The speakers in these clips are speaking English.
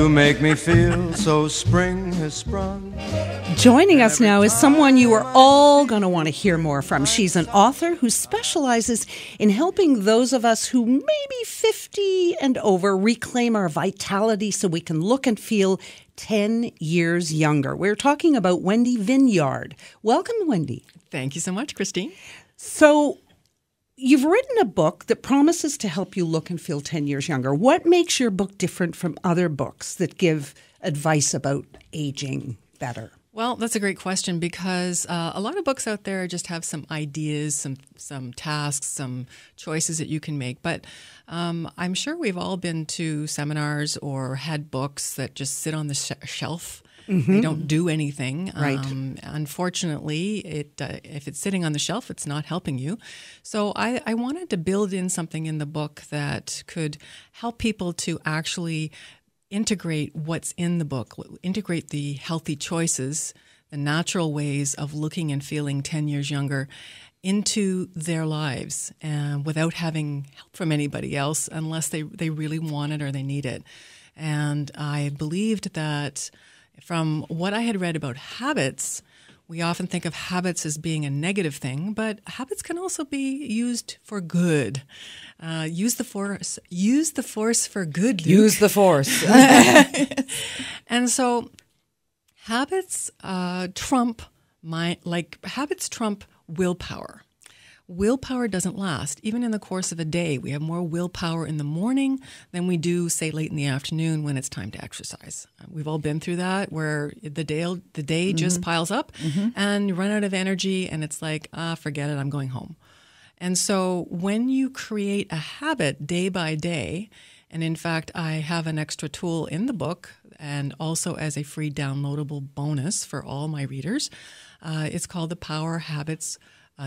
You make me feel so spring has sprung. Joining us now is someone you are all going to want to hear more from. She's an author who specializes in helping those of us who may be 50 and over reclaim our vitality so we can look and feel 10 years younger. We're talking about Wendy Vineyard. Welcome, Wendy. Thank you so much, Christine. So, you've written a book that promises to help you look and feel 10 years younger. What makes your book different from other books that give advice about aging better? Well, that's a great question because a lot of books out there just have some ideas, some tasks, some choices that you can make. But I'm sure we've all been to seminars or had books that just sit on the shelf. Mm-hmm. They don't do anything. Right. Unfortunately, if it's sitting on the shelf, it's not helping you. So I wanted to build in something in the book that could help people to actually integrate what's in the book, integrate the healthy choices, the natural ways of looking and feeling 10 years younger into their lives without having help from anybody else unless they really want it or they need it. And I believed that from what I had read about habits, we often think of habits as being a negative thing, but habits can also be used for good. Use the force for good, Luke. Use the force. And so habits trump willpower. Willpower doesn't last. Even in the course of a day, we have more willpower in the morning than we do, say, late in the afternoon when it's time to exercise. We've all been through that where the day mm-hmm. just piles up mm-hmm. and you run out of energy and it's like, forget it, I'm going home. And so when you create a habit day by day, and in fact, I have an extra tool in the book and also as a free downloadable bonus for all my readers, it's called the Power Habits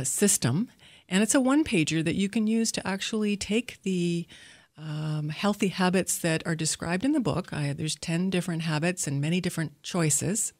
System. And it's a one-pager that you can use to actually take the healthy habits that are described in the book. There's 10 different habits and many different choices.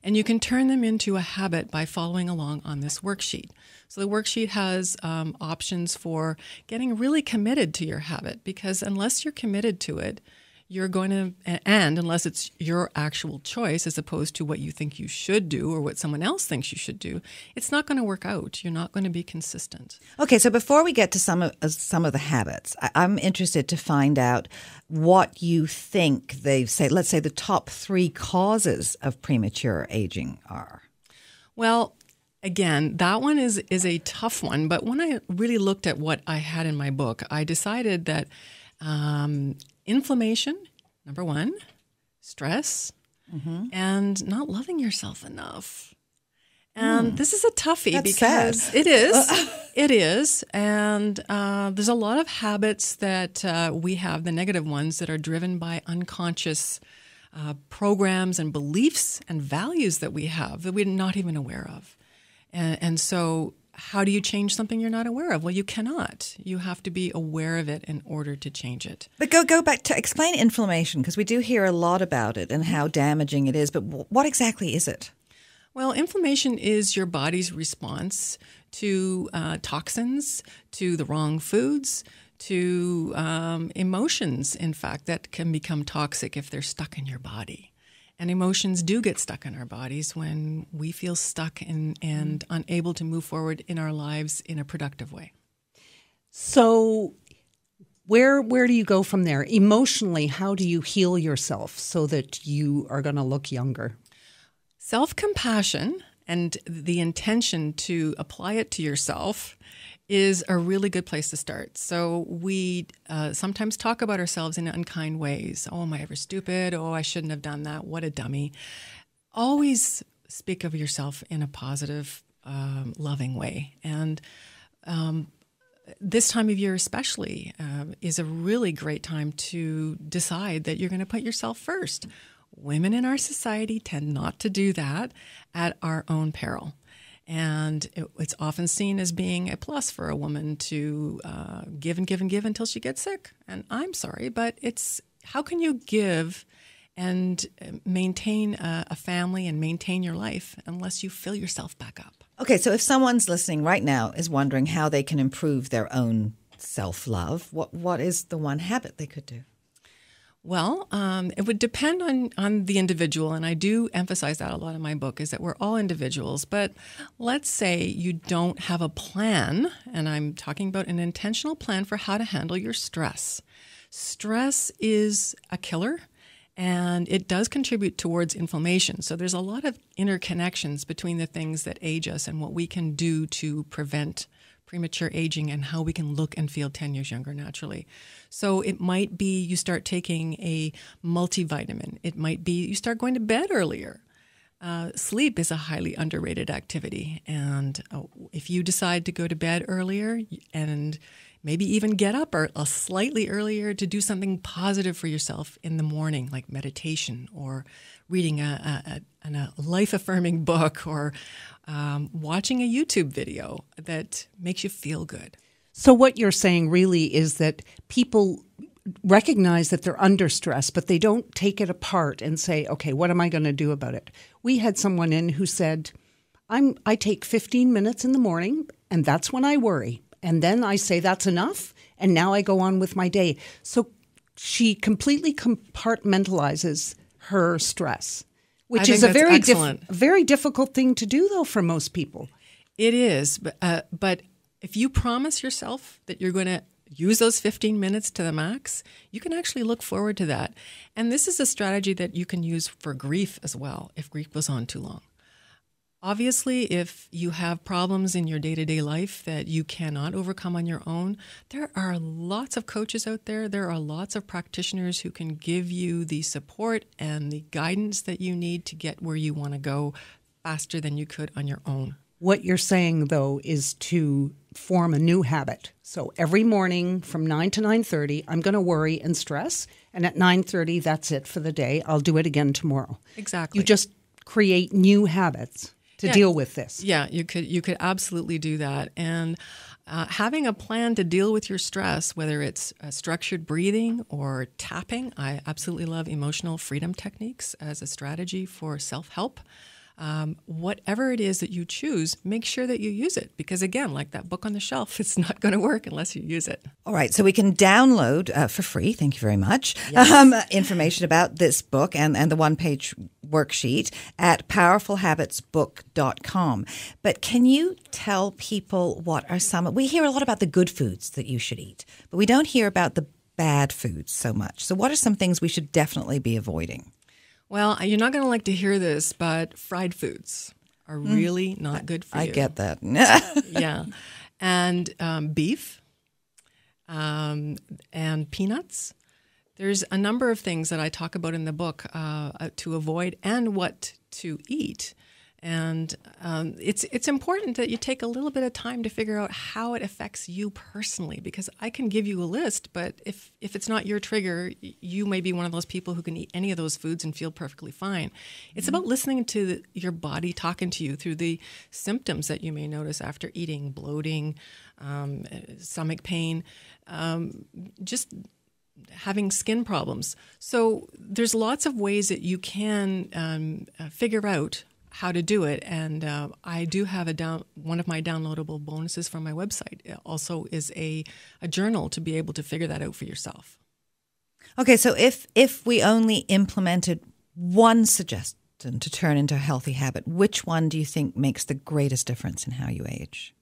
And you can turn them into a habit by following along on this worksheet. So the worksheet has options for getting really committed to your habit, because unless you're committed to it, you're going to, and unless it's your actual choice as opposed to what you think you should do or what someone else thinks you should do, it's not going to work out. You're not going to be consistent. Okay, so before we get to some of the habits, I'm interested to find out what you think let's say the top 3 causes of premature aging are. Well, again, that one is a tough one. But when I really looked at what I had in my book, I decided that inflammation, number 1, stress, mm-hmm. and not loving yourself enough. And this is a toughie. That's because sad. It is. It is. And there's a lot of habits that we have, the negative ones, that are driven by unconscious programs and beliefs and values that we have that we're not even aware of. And so how do you change something you're not aware of? Well, you cannot. You have to be aware of it in order to change it. But go back to explain inflammation, because we do hear a lot about it and how damaging it is. But what exactly is it? Well, inflammation is your body's response to toxins, to the wrong foods, to emotions, in fact, that can become toxic if they're stuck in your body. And emotions do get stuck in our bodies when we feel stuck and unable to move forward in our lives in a productive way. So where do you go from there? Emotionally, how do you heal yourself so that you are going to look younger? Self-compassion and the intention to apply it to yourself is a really good place to start. So we sometimes talk about ourselves in unkind ways. Oh, am I ever stupid? Oh, I shouldn't have done that. What a dummy. Always speak of yourself in a positive, loving way. And this time of year especially is a really great time to decide that you're going to put yourself first. Women in our society tend not to do that at our own peril. And it's often seen as being a plus for a woman to give and give and give until she gets sick. And I'm sorry, but it's how can you give and maintain a family and maintain your life unless you fill yourself back up? Okay, so if someone's listening right now is wondering how they can improve their own self-love, what is the one habit they could do? Well, it would depend on the individual, and I do emphasize that a lot in my book, is that we're all individuals. But let's say you don't have a plan, and I'm talking about an intentional plan for how to handle your stress. Stress is a killer, and it does contribute towards inflammation. So there's a lot of interconnections between the things that age us and what we can do to prevent premature aging and how we can look and feel 10 years younger naturally. So it might be you start taking a multivitamin. It might be you start going to bed earlier. Sleep is a highly underrated activity. And if you decide to go to bed earlier and maybe even get up slightly earlier to do something positive for yourself in the morning, like meditation or reading a life-affirming book or watching a YouTube video that makes you feel good. So what you're saying really is that people recognize that they're under stress, but they don't take it apart and say, okay, what am I going to do about it? We had someone in who said, I take 15 minutes in the morning, and that's when I worry. And then I say that's enough, and now I go on with my day. So she completely compartmentalizes her stress, which is a very difficult thing to do, though, for most people. It is, but if you promise yourself that you're going to use those 15 minutes to the max, you can actually look forward to that. And this is a strategy that you can use for grief as well, if grief goes on too long. Obviously, if you have problems in your day-to-day life that you cannot overcome on your own, there are lots of coaches out there. There are lots of practitioners who can give you the support and the guidance that you need to get where you want to go faster than you could on your own. What you're saying, though, is to form a new habit. So every morning from 9 to 9:30, I'm going to worry and stress. And at 9:30, that's it for the day. I'll do it again tomorrow. Exactly. You just create new habits to deal with this. Yeah, you could absolutely do that. And having a plan to deal with your stress, whether it's structured breathing or tapping, I absolutely love emotional freedom techniques as a strategy for self-help. Whatever it is that you choose, make sure that you use it. Because again, like that book on the shelf, it's not going to work unless you use it. All right. So we can download for free, thank you very much, information about this book and the one-page worksheet at powerfulhabitsbook.com. But can you tell people what are we hear a lot about the good foods that you should eat, but we don't hear about the bad foods so much. So what are some things we should definitely be avoiding? Well, you're not going to like to hear this, but fried foods are really not good for you. I get that. Yeah. And beef and peanuts. There's a number of things that I talk about in the book to avoid and what to eat. And it's important that you take a little bit of time to figure out how it affects you personally, because I can give you a list, but if it's not your trigger, you may be one of those people who can eat any of those foods and feel perfectly fine. It's about listening to your body talking to you through the symptoms that you may notice after eating: bloating, stomach pain, just having skin problems. So there's lots of ways that you can figure out how to do it. And I do have one of my downloadable bonuses from my website also is a journal to be able to figure that out for yourself. Okay, so if we only implemented one suggestion to turn into a healthy habit, which one do you think makes the greatest difference in how you age?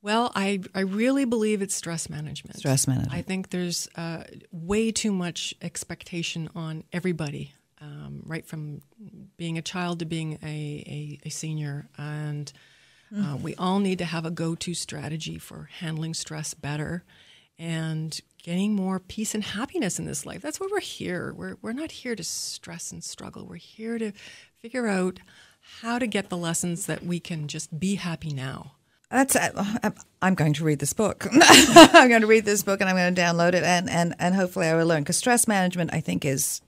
Well, I really believe it's stress management. Stress management. I think there's way too much expectation on everybody. Right from being a child to being a senior. And we all need to have a go-to strategy for handling stress better and getting more peace and happiness in this life. That's why we're here. We're not here to stress and struggle. We're here to figure out how to get the lessons that we can just be happy now. I'm going to read this book. I'm going to read this book and I'm going to download it and hopefully I will learn, because stress management, I think, is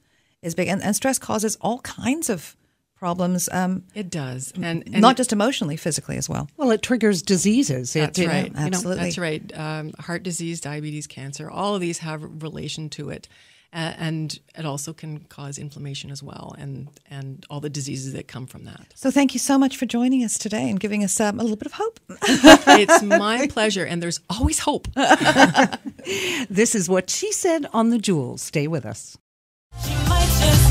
big, and stress causes all kinds of problems. It does, and not just emotionally, physically as well. Well, it triggers diseases. That's right. Absolutely, that's right. Heart disease, diabetes, cancer, all of these have relation to it, and it also can cause inflammation as well, and all the diseases that come from that. So, thank you so much for joining us today and giving us a little bit of hope. It's my pleasure, and there's always hope. This is What She Said on the Jewels. Stay with us. might just